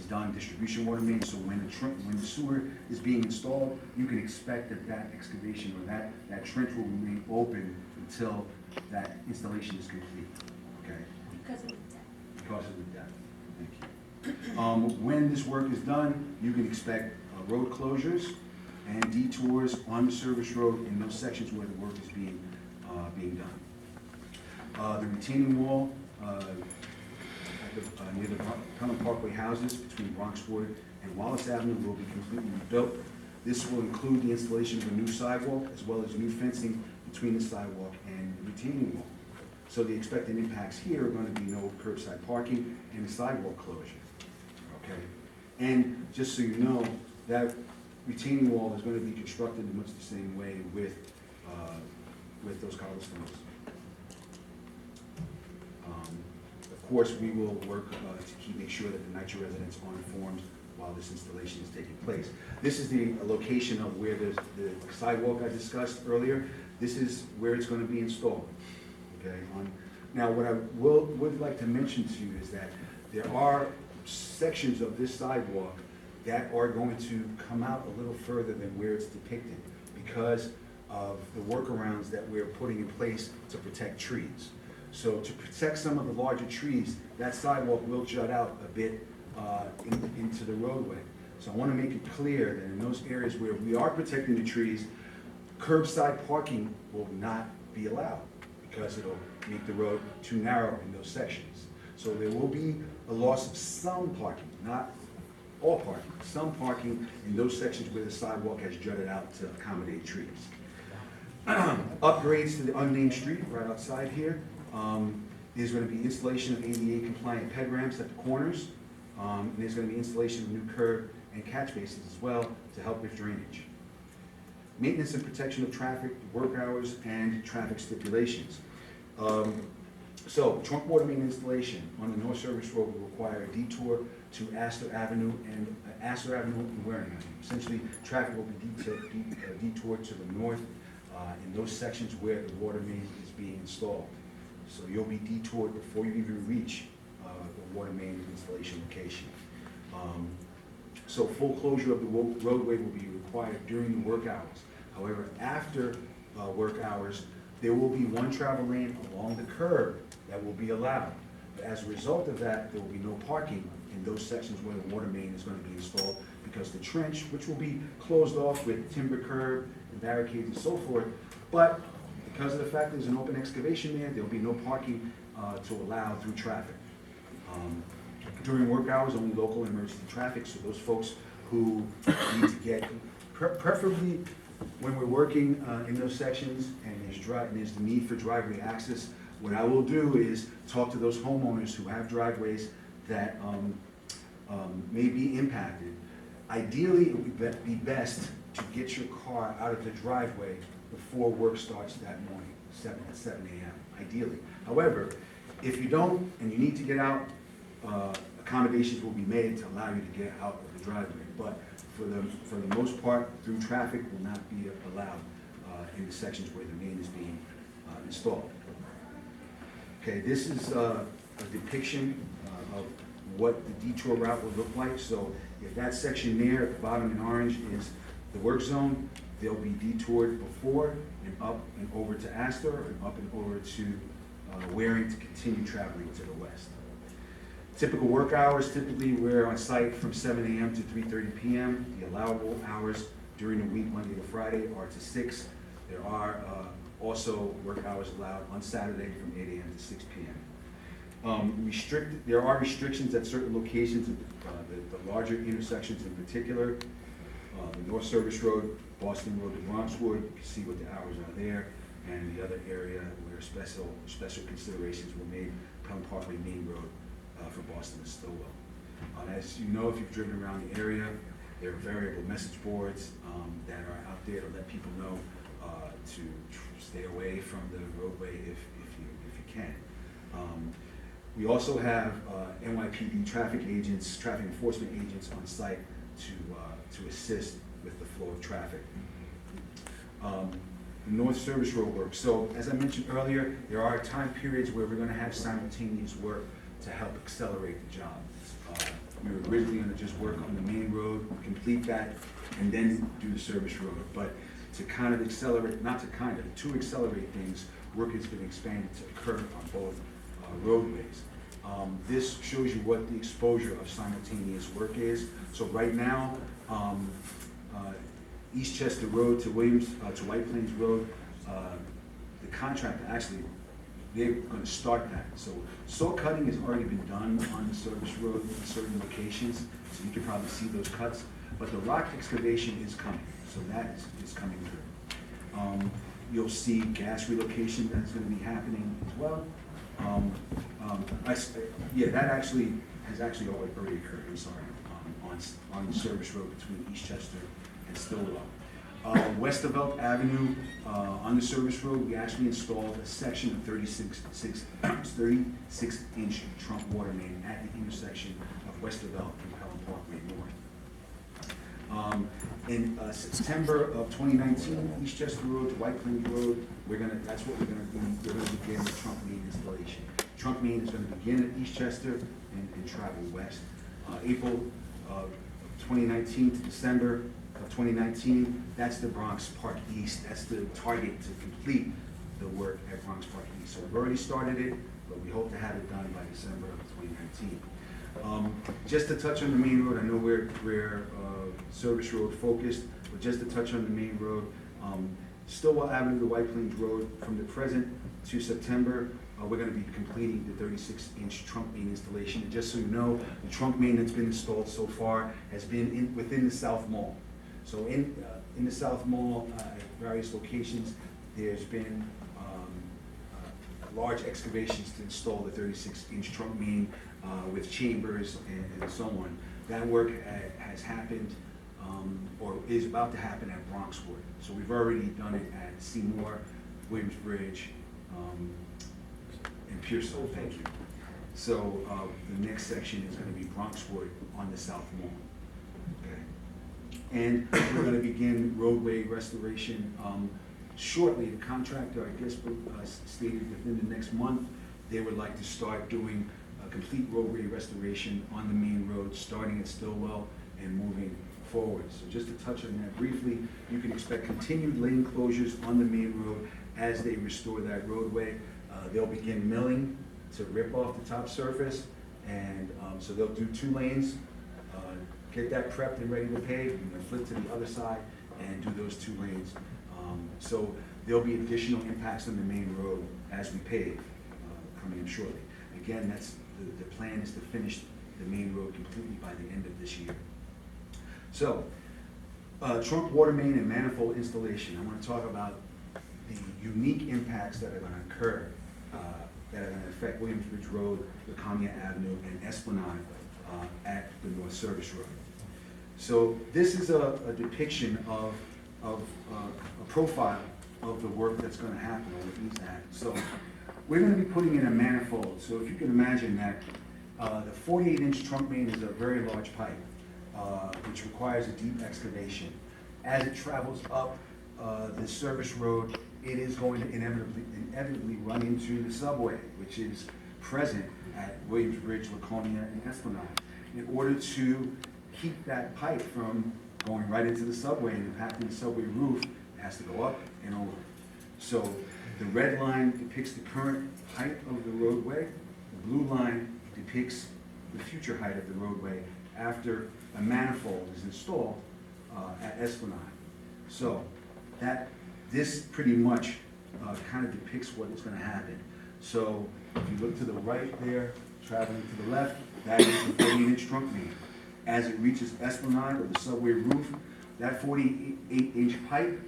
done, distribution water main, so when the sewer is being installed, you can expect that excavation or that trench will remain open until that installation is complete, okay? Because of the depth. Because of the depth, thank you. When this work is done, you can expect road closures and detours on the service road in those sections where the work is being done. The retaining wall near the Pelham Pkwy houses between Bronxwood and Wallace Avenue will be completely rebuilt. This will include the installation of a new sidewalk as well as new fencing between the sidewalk and the retaining wall. So the expected impacts here are going to be no curbside parking and a sidewalk closure. Okay, and just so you know, that retaining wall is going to be constructed in much the same way with those cobblestones. Of course, we will work to make sure that the NYISE residents are informed while this installation is taking place. This is the location of where the sidewalk I discussed earlier. This is where it's going to be installed. Okay. Now, what I would like to mention to you is that there are sections of this sidewalk that are going to come out a little further than where it's depicted because of the workarounds that we're putting in place to protect trees. So to protect some of the larger trees, that sidewalk will jut out a bit into the roadway. So I want to make it clear that in those areas where we are protecting the trees, curbside parking will not be allowed because it'll make the road too narrow in those sections. So there will be a loss of some parking, not all parking, some parking in those sections where the sidewalk has jutted out to accommodate trees. Upgrades to the unnamed street right outside here. There's going to be installation of ADA compliant ped ramps at the corners. And there's going to be installation of new curb and catch basins as well to help with drainage. Maintenance and protection of traffic, work hours, and traffic stipulations. So trunk water main installation on the North Service Road will require a detour to Astor Avenue and Waring Avenue. Essentially, traffic will be detoured to the north in those sections where the water main is being installed. So you'll be detoured before you even reach the water main installation location. So full closure of the roadway will be required during the work hours. However, after work hours, there will be one travel lane along the curb that will be allowed. But as a result of that, there will be no parking in those sections where the water main is going to be installed because the trench, which will be closed off with timber curb and barricades and so forth, but because of the fact there's an open excavation there will be no parking to allow through traffic. During work hours, only local emergency traffic, so those folks who need to get, preferably when we're working in those sections and there's the need for driveway access, what I will do is talk to those homeowners who have driveways that may be impacted. Ideally, it would be best to get your car out of the driveway before work starts that morning, at 7 a.m., ideally. However, if you don't and you need to get out, accommodations will be made to allow you to get out of the driveway. But for the most part, through traffic will not be allowed in the sections where the main is being installed. Okay, this is a depiction of what the detour route would look like. So if that section there at the bottom in orange is the work zone, they'll be detoured before and up and over to Astor and up and over to Waring to continue traveling to the west. Typical work hours, typically we're on site from 7 a.m. to 3:30 p.m. The allowable hours during the week, Monday to Friday, are to 6. There are also work hours allowed on Saturday from 8 a.m. to 6 p.m. There are restrictions at certain locations, the larger intersections in particular. The North Service Road, Boston Road to Bronxwood, you can see what the hours are there, and the other area where special considerations were made, Pelham Pkwy Main Road for Boston to Stillwell. As you know, if you've driven around the area, there are variable message boards that are out there to let people know to stay away from the roadway if you can. We also have NYPD traffic agents, traffic enforcement agents on site to assist with the flow of traffic. The North Service Road work. So as I mentioned earlier, there are time periods where we're going to have simultaneous work to help accelerate the job. We were originally gonna just work on the main road, complete that, and then do the service road. But to kind of accelerate, to accelerate things, work has been expanded to occur on both roadways. This shows you what the exposure of simultaneous work is. So right now, Eastchester Road to White Plains Road, the contractor actually, they're gonna start that. So saw cutting has already been done on the service road in certain locations, so you can probably see those cuts. But the rock excavation is coming, so that is coming through. You'll see gas relocation that's gonna be happening as well. That actually has already occurred, I'm sorry, on the service road between Eastchester and Stillwell. West of Elk Avenue, on the service road, we actually installed a section of 36-inch trunk water main at the intersection of West of Elk and Pelham Pkwy North. In September of 2019, Eastchester Road to White Plains Road, that's what we're gonna do. We're gonna begin the trunk main installation. Trunk main is gonna begin at Eastchester and travel west. April 2019 to December of 2019, that's the Bronx Park East. That's the target to complete the work at Bronx Park East. So we've already started it, but we hope to have it done by December of 2019. Just to touch on the main road, I know we're service road focused, but just to touch on the main road, Stillwell Avenue to White Plains Road, from the present to September, we're going to be completing the 36-inch trunk main installation. And just so you know, the trunk main that's been installed so far has been within the South Mall. So in the South Mall, at various locations, there's been large excavations to install the 36-inch trunk main with chambers and so on. That work has happened or is about to happen at Bronxwood. So we've already done it at Seymour, Williamsbridge, and Pearsall, thank you. So the next section is going to be Bronxwood on the South Mall. Okay. And we're going to begin roadway restoration shortly. The contractor, I guess, stated within the next month, they would like to start doing a complete roadway restoration on the main road, starting at Stillwell and moving forward. So just to touch on that briefly, you can expect continued lane closures on the main road as they restore that roadway. They'll begin milling to rip off the top surface, and so they'll do 2 lanes, get that prepped and ready to pave, and then flip to the other side and do those 2 lanes. So there'll be additional impacts on the main road as we pave coming in shortly. Again, that's the plan is to finish the main road completely by the end of this year. So, trunk water main and manifold installation. I want to talk about the unique impacts that are going to occur, that are going to affect Williamsbridge Road, Laconia Avenue, and Esplanade at the North Service Road. So this is a depiction of a profile of the work that's going to happen or what needs to happen. So we're going to be putting in a manifold. So if you can imagine that the 48-inch trunk main is a very large pipe, which requires a deep excavation. As it travels up the service road, it is going to inevitably run into the subway, which is present at Williamsbridge, Laconia, and Esplanade. In order to keep that pipe from going right into the subway and impacting the subway roof, it has to go up and over. So the red line depicts the current height of the roadway. The blue line depicts the future height of the roadway after a manifold is installed at Esplanade. So this pretty much kind of depicts what is going to happen. So if you look to the right there, traveling to the left, that is the 48-inch trunk main. As it reaches Esplanade or the subway roof, that 48-inch pipe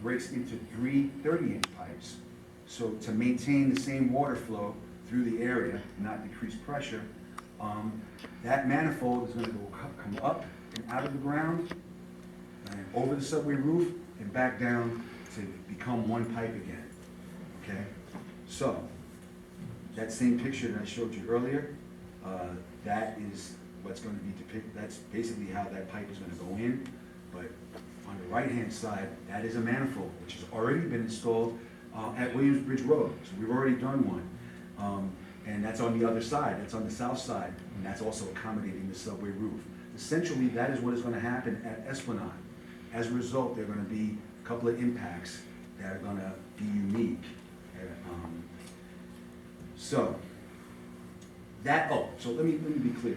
breaks into 3 30-inch pipes. So to maintain the same water flow through the area, not decrease pressure, that manifold is going to come up and out of the ground and over the subway roof and back down to become one pipe again. Okay? So that same picture that I showed you earlier, that is what's going to be depicted. That's basically how that pipe is going to go in. But on the right-hand side, that is a manifold, which has already been installed at Williamsbridge Road. So we've already done one. And that's on the other side. That's on the south side. And that's also accommodating the subway roof. Essentially, that is what is gonna happen at Esplanade. As a result, there are gonna be a couple of impacts that are gonna be unique. So let me be clear.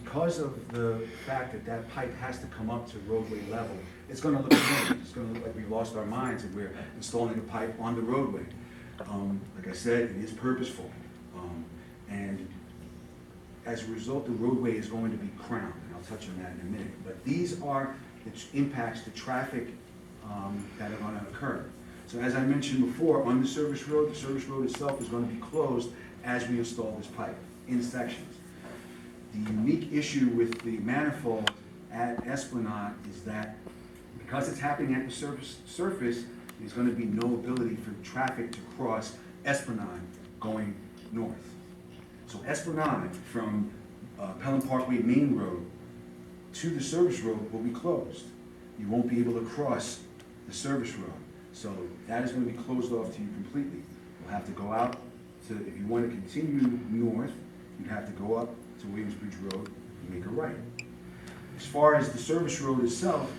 Because of the fact that that pipe has to come up to roadway level, it's gonna look strange. It's gonna look like we've lost our minds and we're installing a pipe on the roadway. Like I said, it is purposeful. And as a result, the roadway is going to be crowned, and I'll touch on that in a minute. But these are the impacts to traffic that are gonna occur. So as I mentioned before, on the service road itself is gonna be closed as we install this pipe in sections. The unique issue with the manifold at Esplanade is that because it's happening at the surface, there's gonna be no ability for traffic to cross Esplanade going north. So Esplanade from Pelham Pkwy Main Road to the service road will be closed. You won't be able to cross the service road. So that is gonna be closed off to you completely. You'll have to go out to, if you wanna continue north, you'd have to go up to Williamsbridge Road and make a right. As far as the service road itself,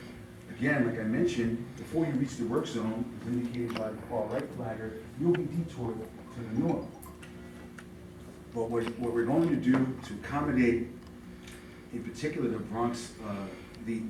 again, like I mentioned, before you reach the work zone, as indicated by the far right flagger, you'll be detoured to the north. But what we're going to do to accommodate, in particular, the Bronx, the